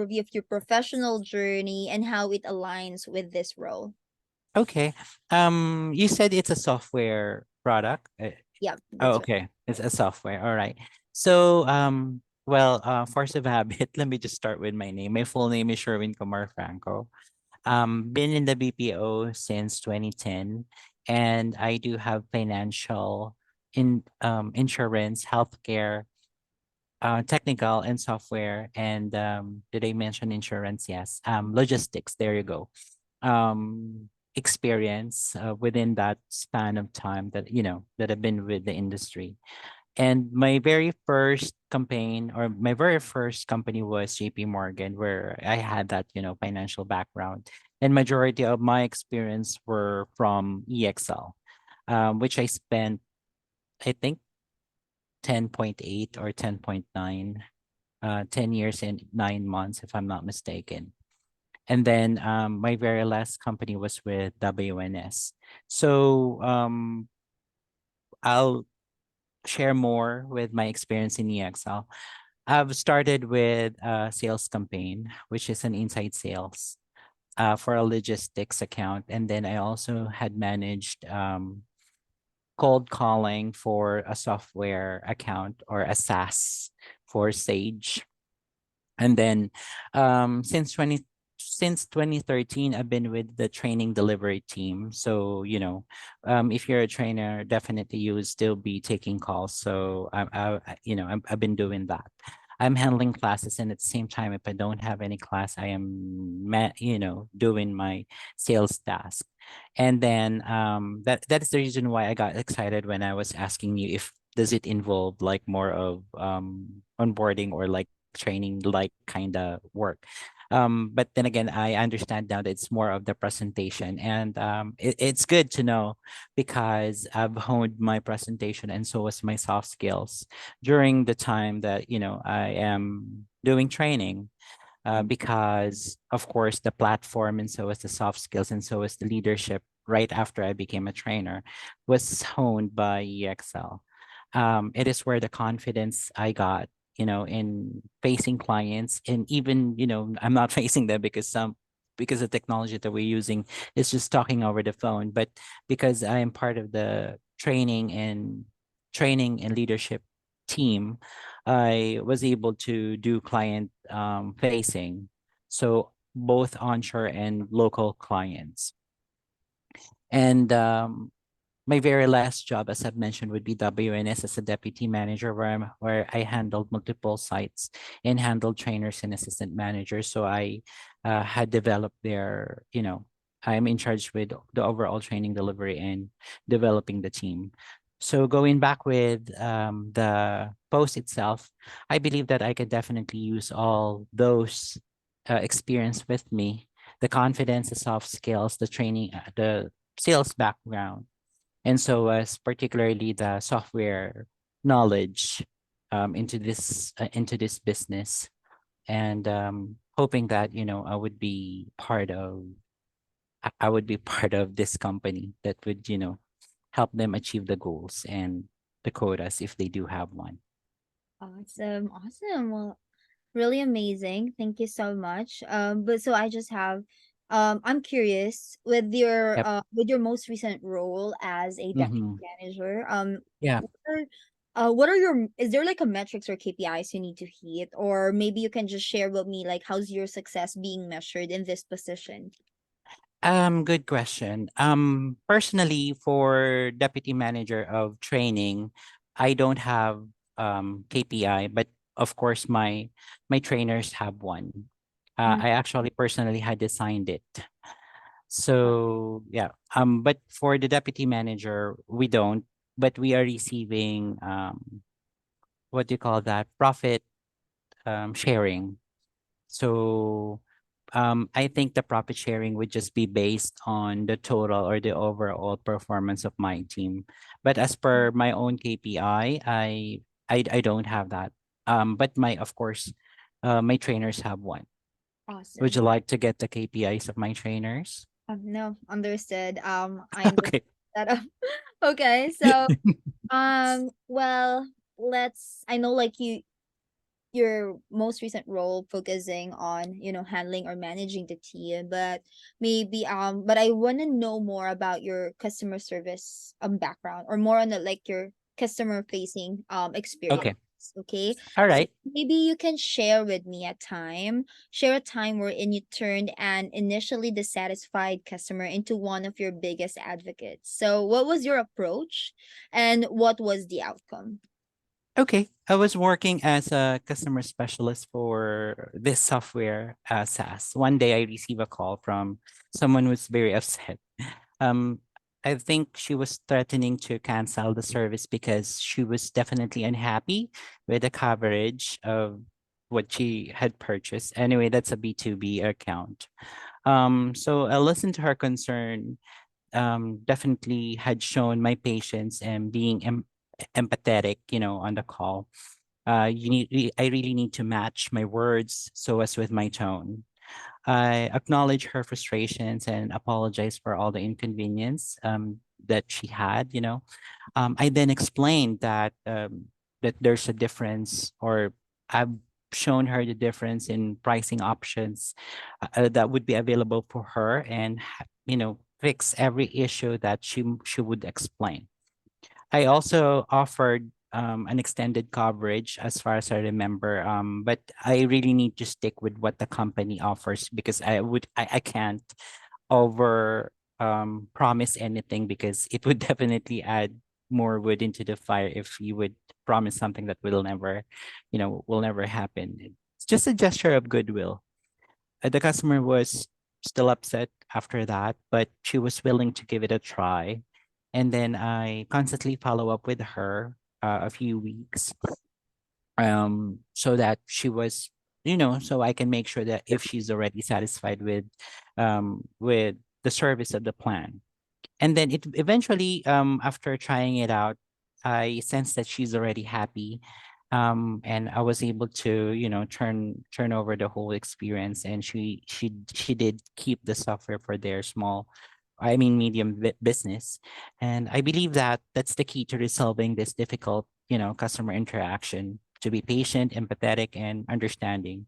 overview of your professional journey and how it aligns with this role. Okay. You said it's a software product. Yeah, Oh, that's right. okay. It's a software. All right. So, well, force of habit. Let me just start with my name. My full name is Sherwin Kumar Franco. Been in the BPO since 2010, and I do have financial insurance, healthcare, technical and software, and did I mention insurance? Yes. Logistics. There you go. Experience within that span of time that that I've been with the industry. And my very first campaign or my very first company was JP Morgan, where I had that, financial background. And majority of my experience were from EXL, which I spent, I think, 10.8 or 10.9, 10 years and 9 months, if I'm not mistaken. And then my very last company was with WNS. So I'll share more with my experience in EXL. I've started with a sales campaign, which is an inside sales for a logistics account. And then I also had managed cold calling for a software account or a SaaS for Sage. And then since 2013, I've been with the training delivery team. So, if you're a trainer, definitely you would still be taking calls. So I've been doing that. I'm handling classes, and at the same time, if I don't have any class, I am doing my sales task. And then that is the reason why I got excited when I was asking you if does it involve like more of onboarding or like training like kind of work. But then again, I understand now that it's more of the presentation, and it's good to know because I've honed my presentation and so was my soft skills during the time that I am doing training. Because of course the platform and so is the soft skills and so is the leadership right after I became a trainer was honed by EXL. It is where the confidence I got, in facing clients, and even, I'm not facing them because the technology that we're using is just talking over the phone, but because I am part of the training and leadership team, I was able to do client facing, so both onshore and local clients. And my very last job, as I've mentioned, would be WNS as a deputy manager, where I handled multiple sites and handled trainers and assistant managers. So I had developed I'm in charge with the overall training delivery and developing the team. So going back with the post itself, I believe that I could definitely use all those experience with me, the confidence, the soft skills, the training, the sales background, and so as particularly the software knowledge into this business, and hoping that I would be part of this company that would help them achieve the goals and the quotas if they do have one. Awesome, awesome. Well, really amazing. Thank you so much. But so I just have, I'm curious Yep. with your most recent role as a deputy Mm-hmm. manager. Yeah. What are, what are your, is there like a metrics or KPIs you need to hit, or maybe you can just share with me like how's your success being measured in this position? Good question. Personally, for deputy manager of training, I don't have KPI, but of course my trainers have one. Mm, I actually personally had designed it. uh, So yeah. But for the deputy manager, we don't, but we are receiving what do you call that? Profit sharing. So I think the profit sharing would just be based on the total or the overall performance of my team. But as per my own KPI, I don't have that. But of course, my trainers have one. Would awesome. you like to get the KPIs of my trainers? No, understood. I understand Okay. that. Okay, so well, let's. I know like your most recent role focusing on, handling or managing the team, but maybe but I want to know more about your customer service background, or more on the like your customer facing experience. Okay. Okay. All So right. maybe you can share a time wherein you turned an initially dissatisfied customer into one of your biggest advocates. So what was your approach and what was the outcome? Okay. I was working as a customer specialist for this software, SaaS. One day I received a call from someone who was very upset. Um, I think she was threatening to cancel the service because she was definitely unhappy with the coverage of what she had purchased. Anyway, that's a B2B account. So I listened to her concern, definitely had shown my patience and being empathetic, on the call. I really need to match my words so as with my tone. I acknowledge her frustrations and apologize for all the inconvenience that she had. I then explained that there's a difference, or I've shown her the difference in pricing options that would be available for her, and fix every issue that she would explain. I also offered an extended coverage as far as I remember, but I really need to stick with what the company offers because I can't over promise anything because it would definitely add more wood into the fire if you would promise something that will never happen. It's just a gesture of goodwill. The customer was still upset after that, but she was willing to give it a try. And then I constantly follow up with her a few weeks, so that she was, so I can make sure that if she's already satisfied with the service of the plan. And then it eventually, after trying it out, I sensed that she's already happy. And I was able to, turn over the whole experience, and she did keep the software for their medium business. And I believe that that's the key to resolving this difficult, customer interaction, to be patient, empathetic, and understanding.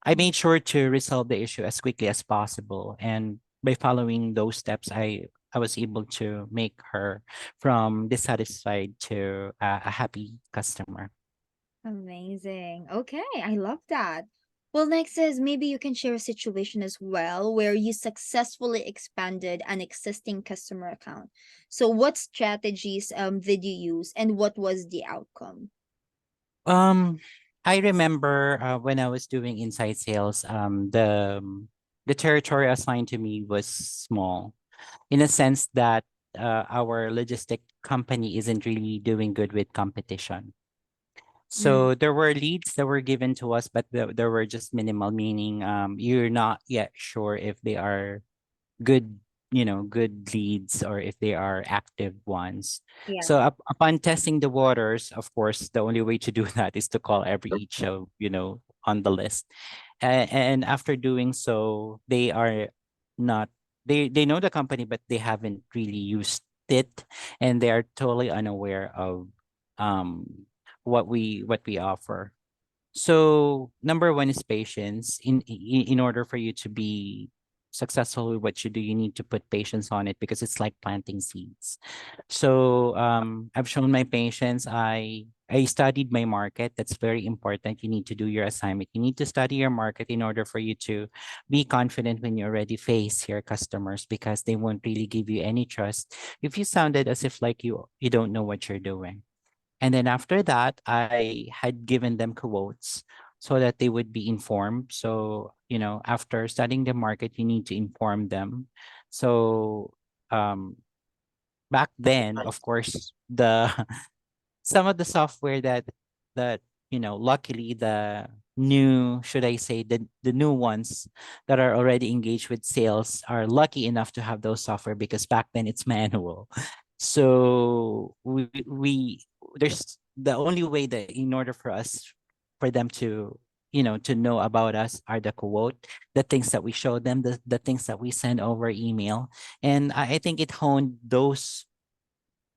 I made sure to resolve the issue as quickly as possible. And by following those steps, I was able to make her from dissatisfied to a happy customer. Amazing. Okay, I love that. Well, next is maybe you can share a situation as well where you successfully expanded an existing customer account. So, what strategies did you use and what was the outcome? Um, I remember when I was doing inside sales, the territory assigned to me was small, in a sense that our logistic company isn't really doing good with competition. Mm, So there were leads that were given to us, but there were just minimal, meaning you're not yet sure if they are good, good leads, or if they are active ones. yeah. So upon testing the waters, of course, the only way to do that is to call every each of, on the list. And after doing so, they are not, they know the company, but they haven't really used it, and they are totally unaware of um what we offer. So number one is patience. In order for you to be successful with what you do, you need to put patience on it because it's like planting seeds. So I've shown my patience. I studied my market. That's very important. You need to do your assignment. You need to study your market in order for you to be confident when you already face your customers, because they won't really give you any trust if you sounded as if like you don't know what you're doing. And then after that, I had given them quotes so that they would be informed. So, after studying the market, you need to inform them. So, um, back then, of course, the some of the software that luckily the new, should I say, the new ones that are already engaged with sales are lucky enough to have those software, because back then it's manual. So we there's the only way that in order for us, for them to to know about us, are the quote, the things that we show them, the things that we send over email. And I think it honed those,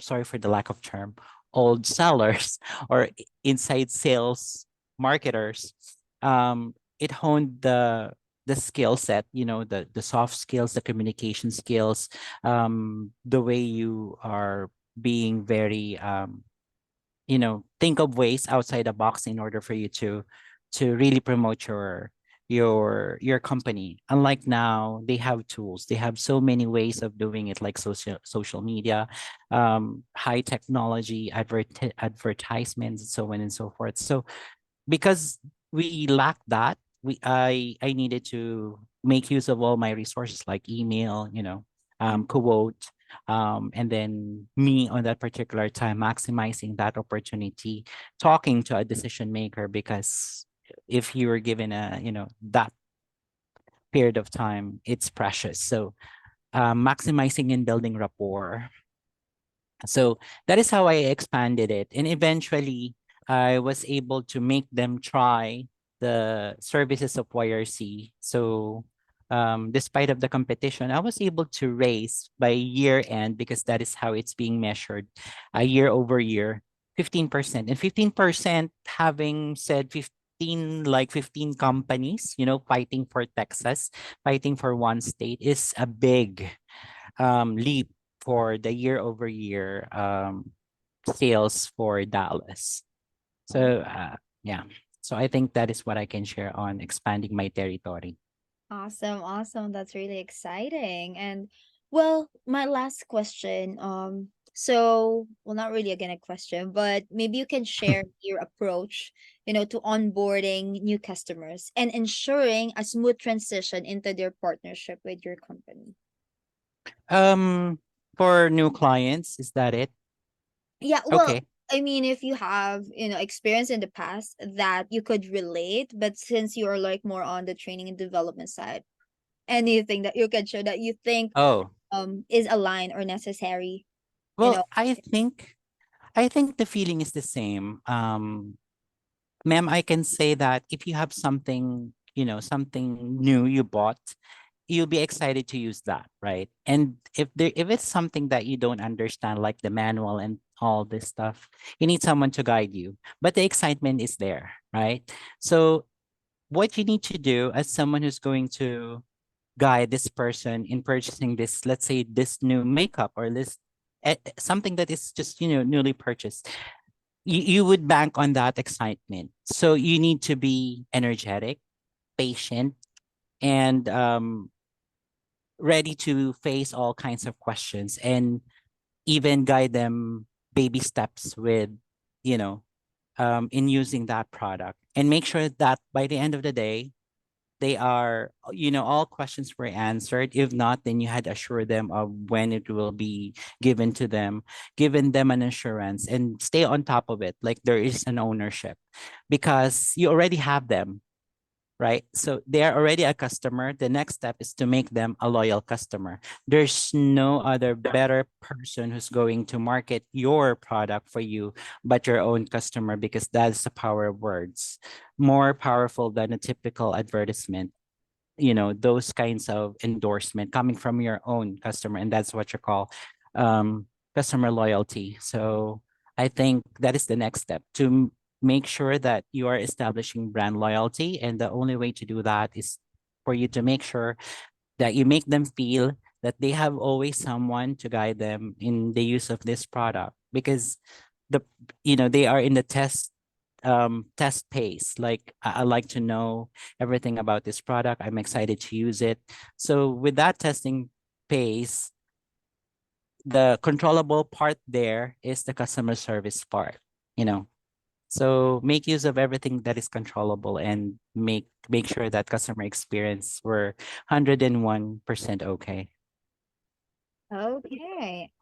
sorry for the lack of term, old sellers or inside sales marketers, it honed the skill set, the soft skills, the communication skills, the way you are being very think of ways outside the box in order for you to really promote your company. Unlike now, they have tools. They have so many ways of doing it, like social media, high technology, advertisements, and so on and so forth. So because we lack that, I needed to make use of all my resources like email, quote, and then me on that particular time maximizing that opportunity, talking to a decision maker, because if you were given that period of time, it's precious. So maximizing and building rapport. So that is how I expanded it. And eventually, I was able to make them try the services of YRC. So despite of the competition, I was able to raise by year end, because that is how it's being measured, year over year, 15%. And 15%, having said 15, like 15 companies, fighting for Texas, fighting for one state, is a big leap for the year over year sales for Dallas. So yeah, so I think that is what I can share on expanding my territory. Awesome, awesome. That's really exciting. And well, my last question, so well, not really again a question, but maybe you can share your approach, to onboarding new customers and ensuring a smooth transition into their partnership with your company. um, for new clients, is that it? Yeah, well, Okay. I mean, if you have, experience in the past that you could relate, but since you are like more on the training and development side, anything that you can share that you think Oh, is aligned or necessary, you well, know. I think the feeling is the same. Ma'am, I can say that if you have something new you bought, you'll be excited to use that, right? And if it's something that you don't understand, like the manual and all this stuff, you need someone to guide you. But the excitement is there, right? So what you need to do as someone who's going to guide this person in purchasing this, let's say this new makeup or this something that is just newly purchased, you would bank on that excitement. So you need to be energetic, patient, and ready to face all kinds of questions, and even guide them baby steps with, you know, in using that product, and make sure that by the end of the day, they are, all questions were answered. If not, then you had assured them of when it will be given to them, given them an assurance, and stay on top of it. Like there is an ownership, because you already have them, right? So they are already a customer. The next step is to make them a loyal customer. There's no other better person who's going to market your product for you but your own customer, because that's the power of words, more powerful than a typical advertisement. Those kinds of endorsement coming from your own customer, and that's what you call um, customer loyalty. So I think that is the next step, to make sure that you are establishing brand loyalty, and the only way to do that is for you to make sure that you make them feel that they have always someone to guide them in the use of this product, because the they are in the test phase. Like I like to know everything about this product. I'm excited to use it. So with that testing phase, the controllable part there is the customer service part, you know. So make use of everything that is controllable, and make sure that customer experience were 101% okay. Okay.